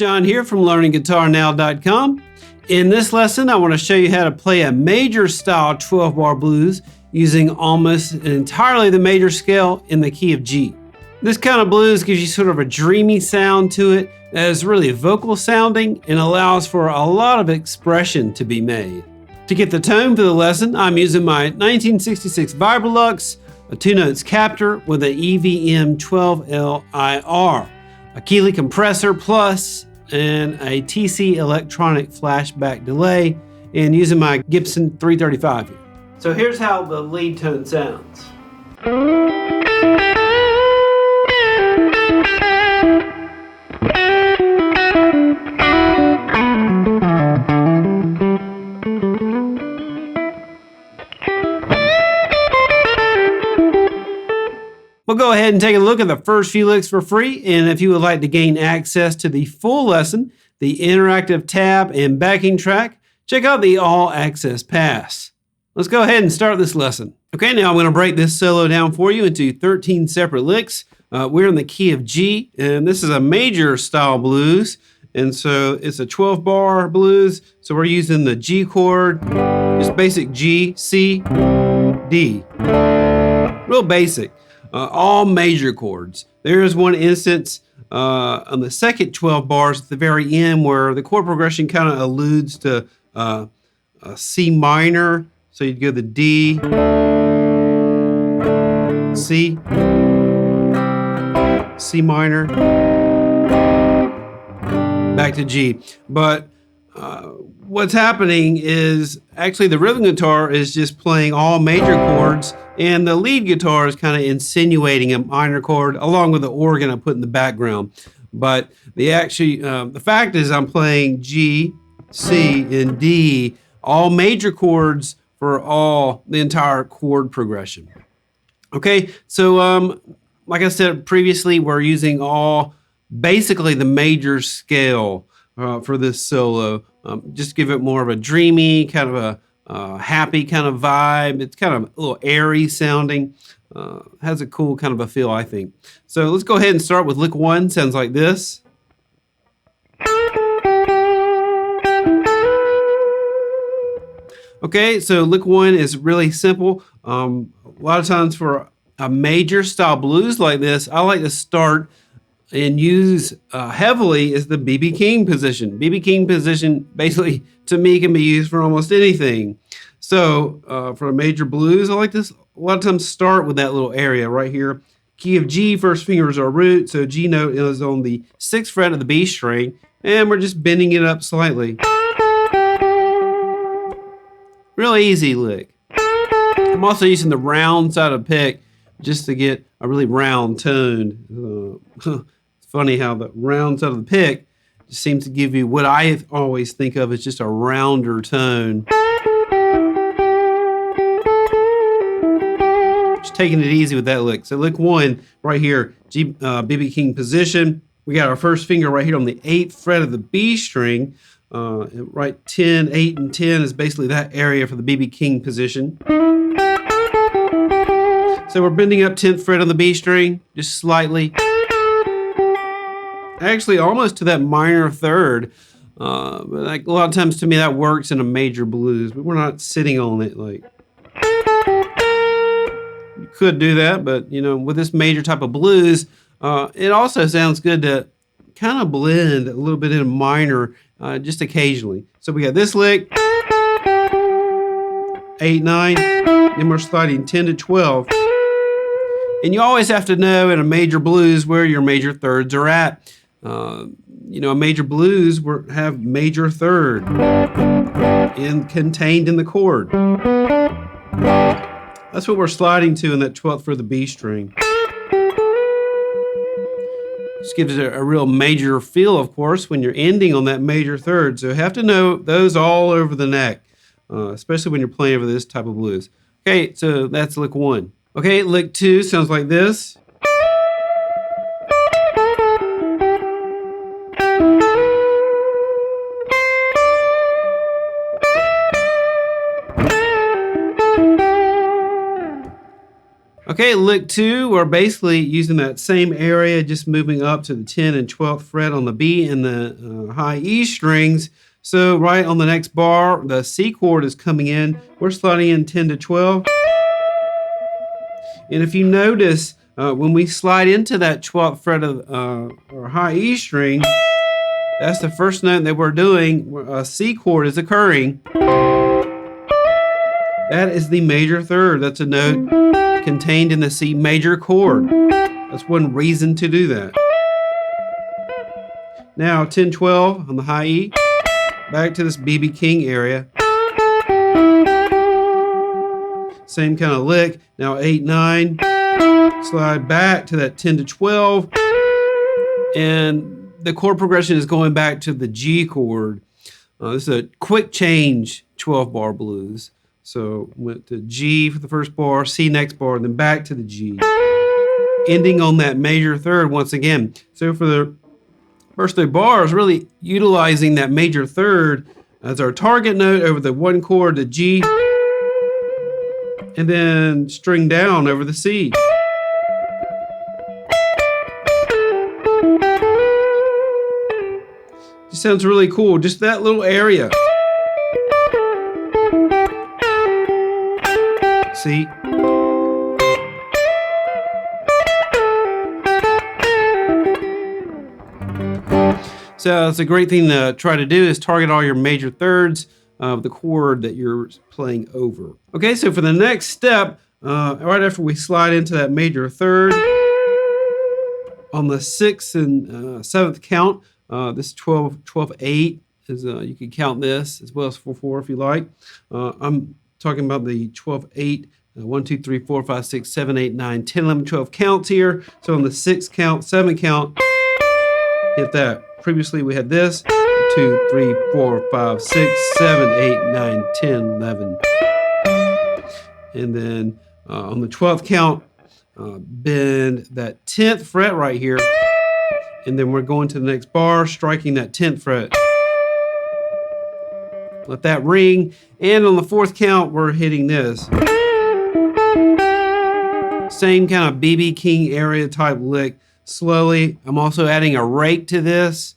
John here from LearningGuitarNow.com. In this lesson, I want to show you how to play a major style 12-bar blues using almost entirely the major scale in the key of G. This kind of blues gives you sort of a dreamy sound to it that is really vocal sounding and allows for a lot of expression to be made. To get the tone for the lesson, I'm using my 1966 Vibrolux, a 2-notes captor with an EVM 12L-IR, a Keeley compressor plus, and a TC electronic flashback delay, and using my Gibson 335 here. So here's how the lead tone sounds. We'll go ahead and take a look at the first few licks for free, and if you would like to gain access to the full lesson, the interactive tab and backing track, check out the All Access Pass. Let's go ahead and start this lesson. Okay, now I'm going to break this solo down for you into 13 separate licks. We're in the key of G, and this is a major style blues, and so it's a 12-bar blues, so we're using the G chord, just basic G, C, D. Real basic. All major chords. There is one instance on the second 12 bars at the very end where the chord progression kind of alludes to a C minor. So you'd go the D, C, C minor, back to G. But what's happening is actually the rhythm guitar is just playing all major chords, and the lead guitar is kind of insinuating a minor chord along with the organ I put in the background. But the fact is I'm playing G, C, and D, all major chords for the entire chord progression. Okay, so like I said previously, we're using basically the major scale for this solo. Just give it more of a dreamy, kind of a happy kind of vibe. It's kind of a little airy sounding. Has a cool kind of a feel, I think. So let's go ahead and start with lick 1. Sounds like this. Okay, so lick 1 is really simple. A lot of times for a major style blues like this, I like to start and use heavily is the B.B. King position. B.B. King position basically to me can be used for almost anything. So for a major blues, I like to a lot of times start with that little area right here. Key of G, first finger is our root, so G note is on the 6th fret of the B string, and we're just bending it up slightly. Really easy lick. I'm also using the round side of the pick just to get a really round tone. It's funny how the round side of the pick just seems to give you what I always think of as just a rounder tone. Just taking it easy with that lick. So lick 1 right here, B.B. King position. We got our first finger right here on the 8th fret of the B string. Right 10, 8, and 10 is basically that area for the B.B. King position. So we're bending up 10th fret on the B string, just slightly. Actually, almost to that minor third. But like a lot of times to me that works in a major blues, but we're not sitting on it like. You could do that, but with this major type of blues, it also sounds good to kind of blend a little bit in a minor just occasionally. So we got this lick, 8, 9, then we're sliding 10 to 12. And you always have to know in a major blues where your major thirds are at. A major blues have major third contained in the chord. That's what we're sliding to in that 12th fret of the B string. Just gives it a real major feel, of course, when you're ending on that major third. So you have to know those all over the neck, especially when you're playing over this type of blues. Okay, so that's lick 1. Okay, lick 2 sounds like this. Okay, lick 2, we're basically using that same area, just moving up to the 10 and 12th fret on the B and the high E strings. So right on the next bar, the C chord is coming in. We're sliding in 10 to 12. And if you notice, when we slide into that 12th fret of or high E string, that's the first note that we're doing. A C chord is occurring. That is the major third. That's a note contained in the C major chord. That's one reason to do that. Now 10-12 on the high E, back to this B.B. King area. Same kind of lick. Now 8-9, slide back to that 10 to 12, and the chord progression is going back to the G chord. This is a quick change 12-bar blues. So went to G for the first bar, C next bar, and then back to the G, ending on that major third once again. So for the first 3 bars, really utilizing that major third as our target note over the 1 chord, the G, and then string down over the C. It sounds really cool, just that little area. See? So it's a great thing to try to do is target all your major thirds of the chord that you're playing over. Okay, so for the next step, right after we slide into that major third, on the 6th and 7th count, this 12-8 is, you can count this as well as 4-4 if you like. I'm talking about the 12-8, 1, 2, 3, 4, 5, 6, 7, 8, 9, 10, 11, 12 counts here. So on the 6th count, 7th count, hit that. Previously we had this, 2, 3, 4, 5, 6, 7, 8, 9, 10, 11. And then on the 12th count, bend that 10th fret right here. And then we're going to the next bar, striking that 10th fret. Let that ring. And on the 4th count, we're hitting this. Same kind of B.B. King area type lick. Slowly, I'm also adding a rake to this.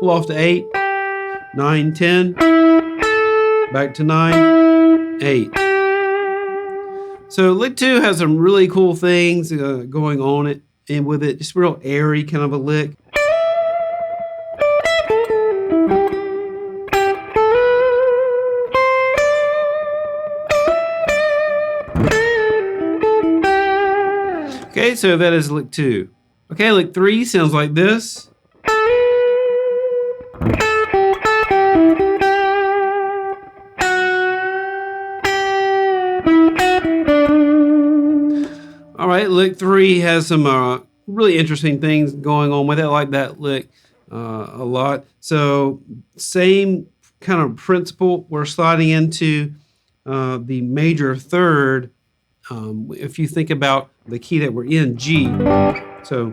Pull off to 8, 9, 10, back to 9, 8. So lick 2 has some really cool things going on it and with it. Just real airy kind of a lick. Okay, so that is lick 2. Okay, lick 3 sounds like this. All right, lick 3 has some really interesting things going on with it. I like that lick a lot. So same kind of principle. We're sliding into the major third. If you think about the key that we're in, G. So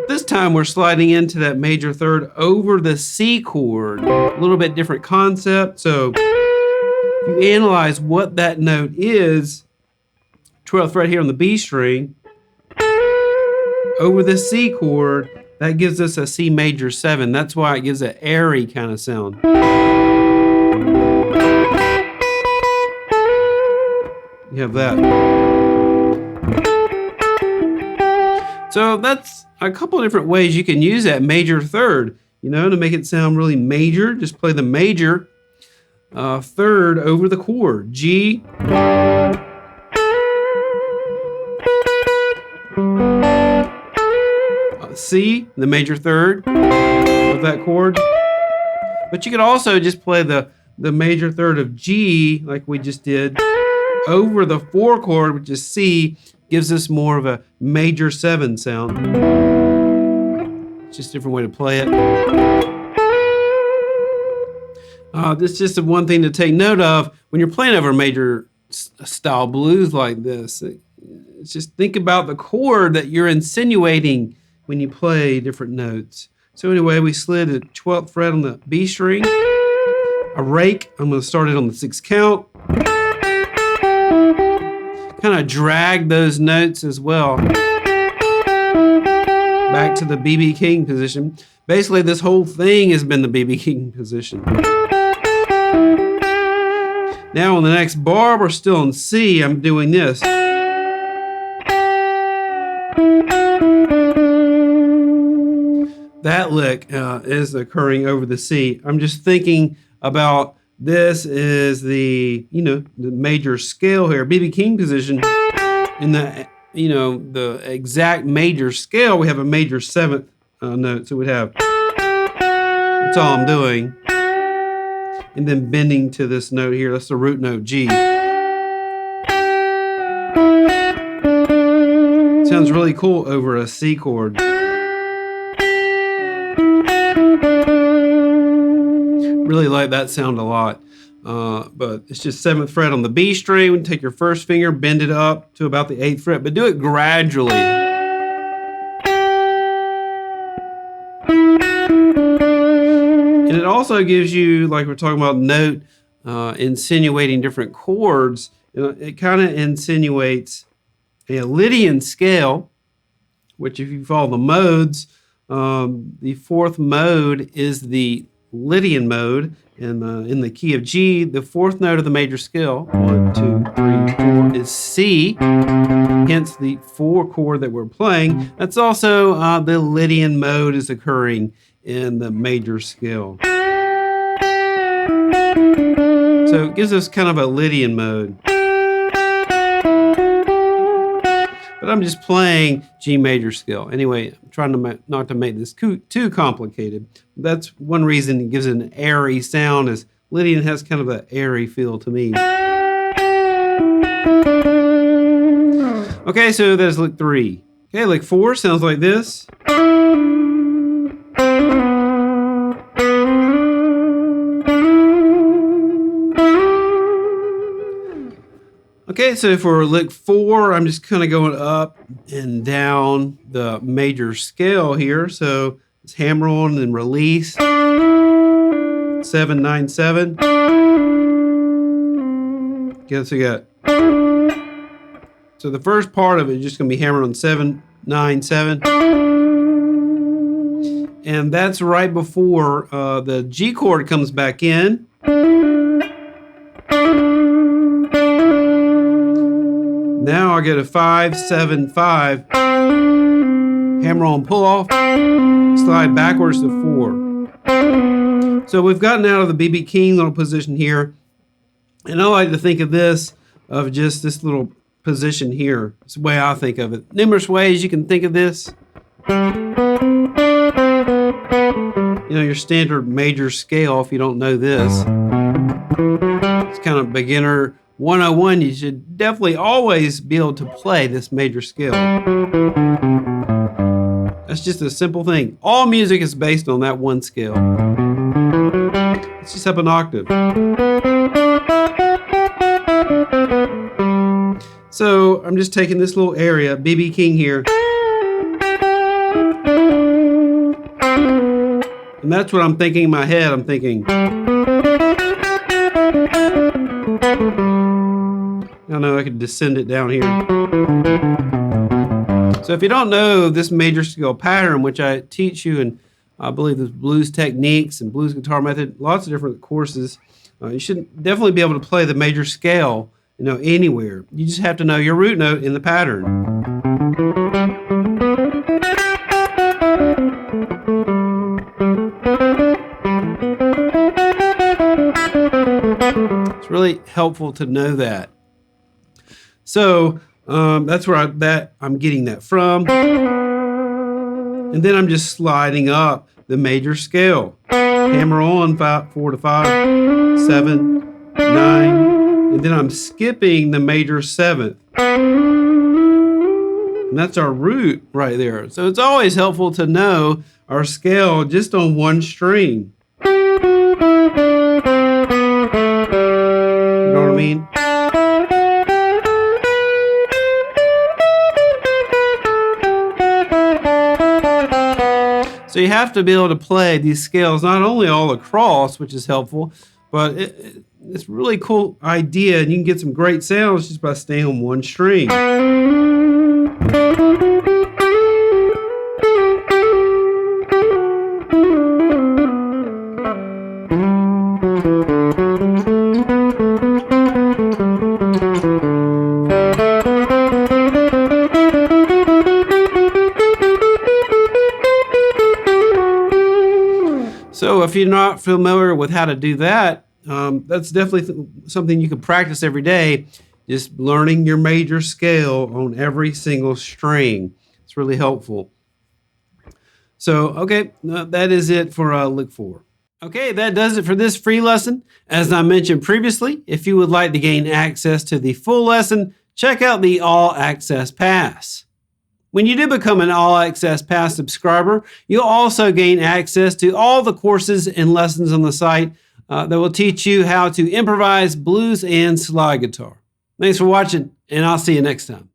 this time we're sliding into that major third over the C chord. A little bit different concept. So if you analyze what that note is, 12th fret here on the B string, over the C chord, that gives us a C major 7. That's why it gives an airy kind of sound. You have that. So that's a couple of different ways you can use that major third, to make it sound really major. Just play the major third over the chord. G, C, the major third of that chord. But you could also just play the major third of G, like we just did, over the 4 chord, which is C, gives us more of a major 7 sound. It's just a different way to play it. This is just one thing to take note of when you're playing over major style blues like this. It's just think about the chord that you're insinuating when you play different notes. So anyway, we slid a 12th fret on the B string, a rake. I'm going to start it on the 6th count. of drag those notes as well back to the B.B. King position. Basically, this whole thing has been the B.B. King position. Now on the next bar, we're still in C. I'm doing this. That lick is occurring over the C. I'm just thinking about this is the major scale here, B.B. King position. In the the exact major scale, we have a major seventh note. So we'd have. That's all I'm doing. And then bending to this note here. That's the root note G. Sounds really cool over a C chord. Really like that sound a lot. But it's just 7th fret on the B string. Take your first finger, bend it up to about the 8th fret, but do it gradually. And it also gives you, like we're talking about note insinuating different chords. It kind of insinuates a Lydian scale, which if you follow the modes, the 4th mode is the Lydian mode, and in the key of G, the 4th note of the major scale, 1, 2, 3, 4, is C, hence the 4 chord that we're playing. That's also the Lydian mode is occurring in the major scale. So it gives us kind of a Lydian mode. But I'm just playing G major scale. Anyway, I'm trying not to make this too complicated. That's one reason it gives it an airy sound, is Lydian has kind of an airy feel to me. Okay, so there's lick 3. Okay, lick 4 sounds like this. Okay, so for lick 4, I'm just kind of going up and down the major scale here. So it's hammer on and release. 7, 9, 7. Okay, so you got. So the first part of it is just going to be hammered on 7, 9, 7. And that's right before the G chord comes back in. Now I get a 5, 7, 5, hammer on, pull off, slide backwards to 4. So we've gotten out of the B.B. King little position here, and I like to think of this, of just this little position here. It's the way I think of it. Numerous ways you can think of this. Your standard major scale, if you don't know this. It's kind of beginner 101, you should definitely always be able to play this major scale. That's just a simple thing. All music is based on that one scale. It's just up an octave. So I'm just taking this little area, B.B. King here. And that's what I'm thinking in my head. I'm thinking. I know I could descend it down here. So if you don't know this major scale pattern, which I teach you in, I believe, the blues techniques and blues guitar method, lots of different courses, you should definitely be able to play the major scale, anywhere. You just have to know your root note in the pattern. It's really helpful to know that. So that's where I'm getting that from. And then I'm just sliding up the major scale. Hammer on 4 to 5, 7, 9, and then I'm skipping the major 7th. And that's our root right there. So it's always helpful to know our scale just on one string. You know what I mean? So you have to be able to play these scales not only all across, which is helpful, but It's a really cool idea, and you can get some great sounds just by staying on one string. So if you're not familiar with how to do that, that's definitely something you can practice every day, just learning your major scale on every single string. It's really helpful. So, okay, that is it for Lick 4. Okay, that does it for this free lesson. As I mentioned previously, if you would like to gain access to the full lesson, check out the All Access Pass. When you do become an All Access Pass subscriber, you'll also gain access to all the courses and lessons on the site that will teach you how to improvise blues and slide guitar. Thanks for watching, and I'll see you next time.